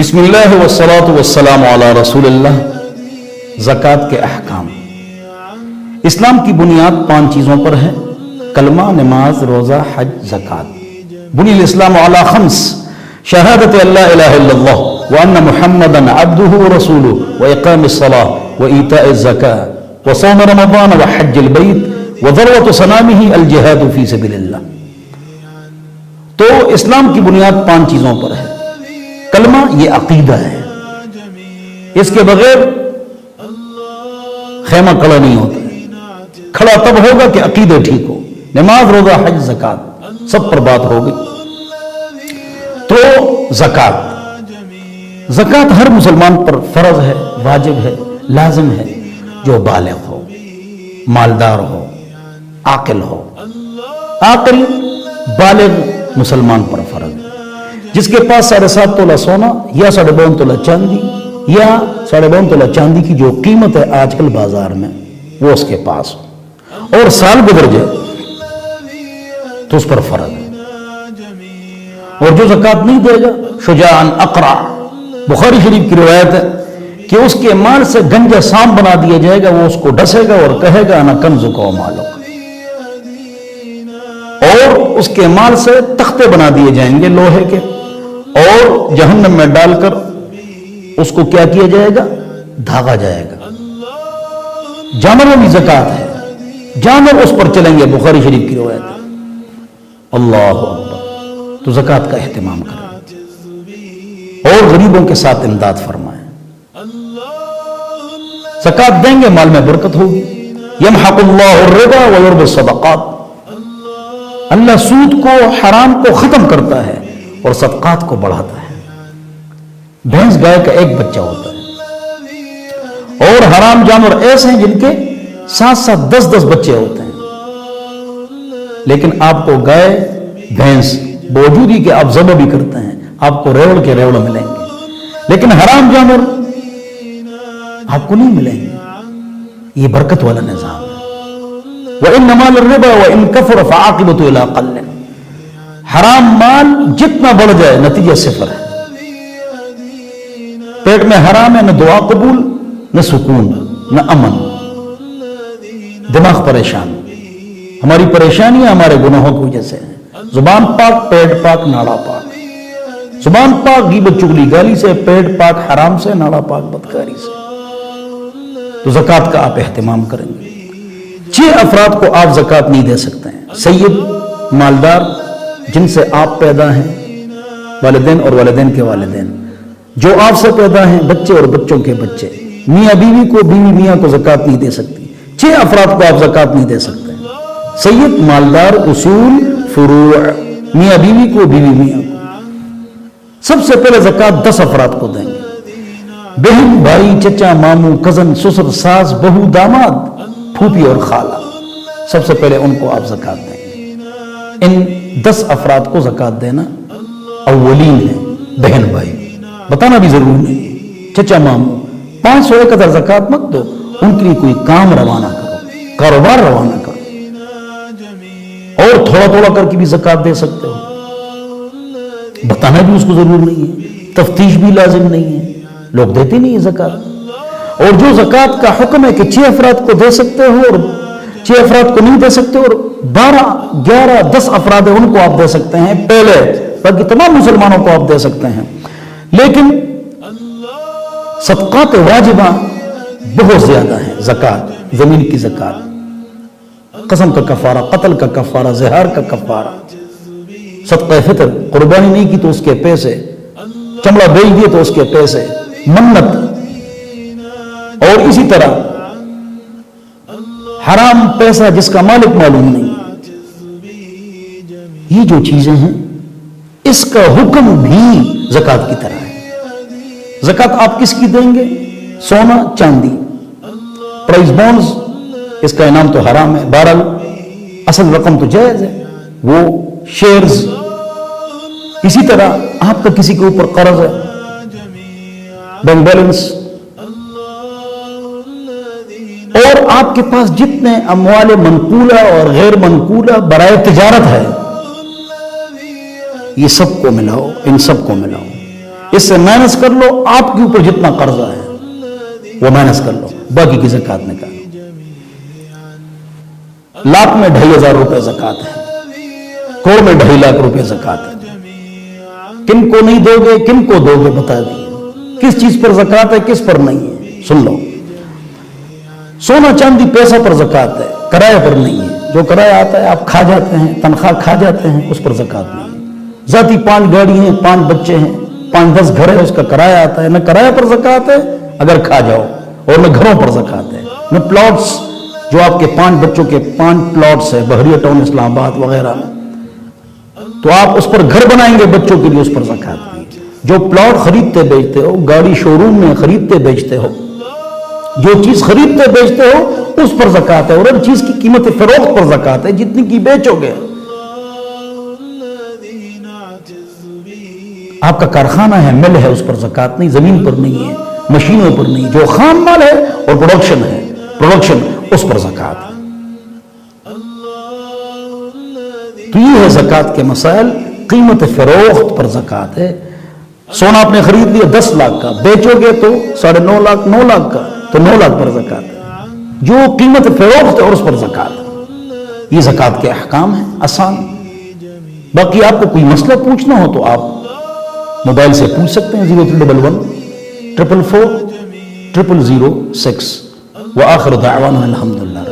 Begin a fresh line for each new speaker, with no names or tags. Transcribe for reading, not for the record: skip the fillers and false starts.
بسم اللہ والصلاۃ والسلام علی رسول اللہ۔ زکوٰۃ کے احکام۔ اسلام کی بنیاد 5 چیزوں پر ہے: کلمہ، نماز، روزہ، حج، زکوٰۃ۔ بنی الاسلام علی 5: شہادت اللہ الہ الا اللہ وان محمدا عبدہ ورسولہ واقام الصلاۃ وایتاء الزکاۃ وصوم رمضان وحج البیت وذروۃ صنامہ الجہاد فی سبیل اللہ۔ تو اسلام کی بنیاد 5 چیزوں پر ہے۔ کلمہ یہ عقیدہ ہے، اس کے بغیر خیمہ کھڑا نہیں ہوتا ہے۔ کھڑا تب ہوگا کہ عقیدہ ٹھیک ہو۔ نماز، روزہ، حج، زکوٰۃ، سب پر بات ہوگی۔ تو زکوٰۃ ہر مسلمان پر فرض ہے، واجب ہے، لازم ہے، جو بالغ ہو، مالدار ہو، عاقل ہو۔ عاقل بالغ مسلمان پر فرض ہے۔ جس کے پاس 7.5 تولہ سونا یا 52 تولہ چاندی یا 52 تولہ چاندی کی جو قیمت ہے آج کل بازار میں، وہ اس کے پاس ہو اور سال گزر جائے تو اس پر فرض ہے۔ اور جو زکوٰۃ نہیں دے گا، شجاعاً اقرع، بخاری شریف کی روایت ہے کہ اس کے مال سے گنجا سام بنا دیا جائے گا، وہ اس کو ڈسے گا اور کہے گا انا کنزک و مالک، اور اس کے مال سے تختے بنا دیے جائیں گے لوہے کے، اور جہنم میں ڈال کر اس کو کیا کیا جائے گا؟ دھاگا جائے گا۔ جانوروں کی زکوٰۃ ہے، جانور اس پر چلیں گے، بخاری شریف کی روایت ہے۔ اللہ اکبر۔ تو زکوٰۃ کا اہتمام کریں اور غریبوں کے ساتھ امداد فرمائیں۔ زکوٰۃ دیں گے، مال میں برکت ہوگی۔ یمحق اللہ الربا ویربی الصدقات۔ اللہ سود کو، حرام کو ختم کرتا ہے اور صدقات کو بڑھاتا ہے۔ بھینس گائے کا ایک بچہ ہوتا ہے، اور حرام جانور ایسے ہیں جن کے 7 10 بچے ہوتے ہیں، لیکن آپ کو گائے، بھینس باوجود ہی کہ آپ ذبح بھی کرتے ہیں، آپ کو ریوڑ کے ریوڑ ملیں گے، لیکن حرام جانور آپ کو نہیں ملیں گے۔ یہ برکت والا نظام ہے۔ وَإِنَّ مَالَ الرِّبَا وَإِنْ كَثُرَ فَعَاقِبَةُ إِلَىٰ قَلٍّ۔ حرام مال جتنا بڑھ جائے نتیجہ 0 ہے۔ پیٹ میں حرام ہے، نہ دعا قبول، نہ سکون، نہ امن، دماغ پریشان۔ ہماری پریشانیاں ہمارے گناہوں کی وجہ سے ہیں۔ زبان پاک، پیٹ پاک، ناڑا پاک۔ زبان پاک غیبت چغلی گالی سے، پیٹ پاک حرام سے، ناڑا پاک بدکاری سے۔ تو زکوٰۃ کا آپ اہتمام کریں گے۔ 6 افراد کو آپ زکوٰۃ نہیں دے سکتے ہیں: سید، مالدار جن سے آپ پیدا ہیں، والدین اور والدین کے والدین، جو آپ سے پیدا ہیں، بچے اور بچوں کے بچے، میاں بیوی کو، بیوی میاں کو زکوٰۃ نہیں دے سکتی۔ 6 افراد کو آپ زکوٰۃ نہیں دے سکتے: سید، مالدار، اصول، فروع، میاں بیوی کو، بیوی میاں کو۔ سب سے پہلے زکوٰۃ 10 افراد کو دیں گے: بہن، بھائی، چچا، ماموں، کزن، سسر، ساس، بہو، داماد، پھوپھی اور خالہ۔ سب سے پہلے ان کو آپ زکوٰۃ دیں گے۔ ان 10 افراد کو زکوٰۃ دینا اولین ہے۔ بہن بھائی بتانا بھی ضروری نہیں ہے۔ چچا ماموں 500 1000 زکوٰۃ مت دو، ان کے لیے کوئی کام روانہ کرو، کاروبار روانہ کرو، اور تھوڑا تھوڑا کر کے بھی زکوٰۃ دے سکتے ہو۔ بتانا بھی اس کو ضرور نہیں ہے، تفتیش بھی لازم نہیں ہے، لوگ دیتے نہیں ہیں زکوٰۃ۔ اور جو زکوٰۃ کا حکم ہے کہ 6 افراد کو دے سکتے ہو اور 6 افراد کو نہیں دے سکتے، اور 12 11 10 افراد ہیں ان کو آپ دے سکتے ہیں پہلے، باقی تمام مسلمانوں کو آپ دے سکتے ہیں۔ لیکن صدقات واجبہ بہت زیادہ ہیں۔ زکوٰۃ، زمین کی زکوٰۃ، قسم کا کفارہ، قتل کا کفارہ، زہار کا کفارہ، صدقہ فطر، قربانی نہیں کی تو اس کے پیسے، چمڑا بیچ دیے تو اس کے پیسے، منت، اور اسی طرح حرام پیسہ جس کا مالک معلوم نہیں۔ یہ جو چیزیں ہیں اس کا حکم بھی زکوٰۃ کی طرح ہے۔ زکوٰۃ آپ کس کی دیں گے؟ سونا، چاندی، پرائز بونڈز، اس کا انعام تو حرام ہے، بہرحال اصل رقم تو جائز ہے، وہ شیئرز۔ اسی طرح آپ کا کسی کے اوپر قرض ہے، بینک بیلنس، اور آپ کے پاس جتنے اموال منقولہ اور غیر منقولہ برائے تجارت ہے، یہ سب کو ملاؤ، ان سب کو ملاؤ۔ اس سے مائنس کر لو، آپ کے اوپر جتنا قرضہ ہے وہ مائنس کر لو، باقی کی زکات نکالو۔ لاکھ میں 2500 روپے زکات ہے، کروڑ میں 2.5 لاکھ روپے زکات ہے۔ کن کو نہیں دو گے، کن کو دو گے بتا دیے، کس چیز پر زکات ہے کس پر نہیں ہے سن لو۔ سونا چاندی پیسہ پر زکات ہے، کرایہ پر نہیں ہے۔ جو کرایہ آتا ہے آپ کھا جاتے ہیں، تنخواہ کھا جاتے ہیں، اس پر زکات نہیں ہے۔ ذاتی 5 گاڑی ہیں، 5 بچے ہیں، 5-10 گھر ہے، اس کا کرایہ آتا ہے، نہ کرایہ پر زکات ہے اگر کھا جاؤ، اور نہ گھروں پر زکات ہے، نہ پلاٹس جو آپ کے 5 بچوں کے 5 پلاٹس ہے بحریہ ٹاؤن اسلام آباد وغیرہ میں، تو آپ اس پر گھر بنائیں گے بچوں کے لیے، اس پر زکات نہیں۔ جو پلاٹ خریدتے بیچتے ہو، گاڑی شو روم میں خریدتے بیچتے ہو، جو چیز خریدتے بیچتے ہو اس پر زکات ہے، اور ہر چیز کی قیمت فروخت پر زکات ہے، جتنی کی بیچو گے۔ آپ کا کارخانہ ہے، مل ہے، اس پر زکات نہیں، زمین پر نہیں ہے، مشینوں پر نہیں، جو خام مال ہے اور پروڈکشن ہے، پروڈکشن اس پر زکات ہے۔ تو یہ ہے زکات کے مسائل۔ قیمت فروخت پر زکات ہے۔ سونا آپ نے خرید لیا 10 لاکھ کا، بیچو گے تو 9.5 لاکھ 9 لاکھ کا، تو 9 لاکھ پر زکات ہے۔ جو قیمت فروخت ہے اور اس پر زکات ہے۔ یہ زکات کے احکام ہیں آسان۔ باقی آپ کو کوئی مسئلہ پوچھنا ہو تو آپ موبائل سے پوچھ سکتے ہیں، 0311 444 0006۔ وآخر دعوانا الحمدللہ۔